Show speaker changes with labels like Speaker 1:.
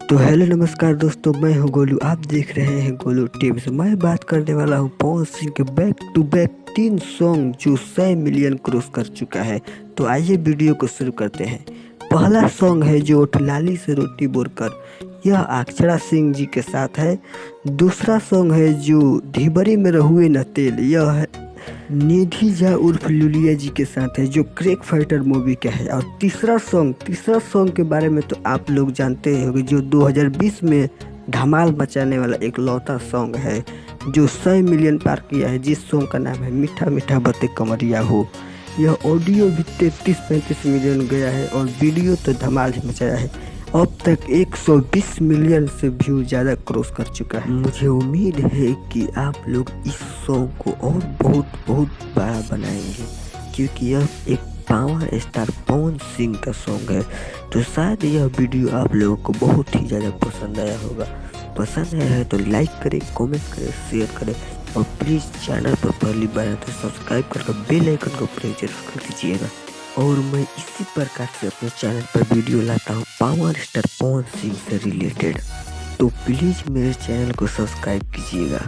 Speaker 1: तो हेलो नमस्कार दोस्तों, मैं हूं गोलू। आप देख रहे हैं गोलू टिप्स। मैं बात करने वाला हूं पवन सिंह के बैक टू बैक 3 सॉन्ग जो 100 मिलियन क्रॉस कर चुका है। तो आइए वीडियो को शुरू करते हैं। पहला सॉन्ग है जो उठलाली से रोटी बोरकर, यह अक्षरा सिंह जी के साथ है। दूसरा सॉन्ग है जो ढिबरी में रहुए न तेल, यह है निधि झा उर्फ लुलिया जी के साथ है जो क्रैक फाइटर मूवी का है। और तीसरा सॉन्ग के बारे में तो आप लोग जानते होंगे, जो 2020 में धमाल मचाने वाला एक लौता सॉन्ग है जो 100 मिलियन पार किया है, जिस सॉन्ग का नाम है मीठा मीठा बते कमरिया हो। यह ऑडियो भी 33-35 मिलियन गया है और वीडियो तो धमाल ही मचाया है। अब तक 120 मिलियन से व्यू ज़्यादा क्रॉस कर चुका है। मुझे उम्मीद है कि आप लोग इस सॉन्ग को और बहुत बड़ा बनाएंगे, क्योंकि यह एक पावर स्टार पवन सिंह का सॉन्ग है। तो शायद यह वीडियो आप लोगों को बहुत ही ज़्यादा पसंद आया होगा। पसंद आया है तो लाइक करें, कमेंट करें, शेयर करें और प्लीज़ चैनल पर पहली बार है तो सब्सक्राइब करके बेल आइकन को प्रेस जरूर कर दीजिएगा। और मैं इसी प्रकार से अपने चैनल पर वीडियो लाता हूँ पावर स्टार पवन सिंह से रिलेटेड। तो प्लीज़ मेरे चैनल को सब्सक्राइब कीजिएगा।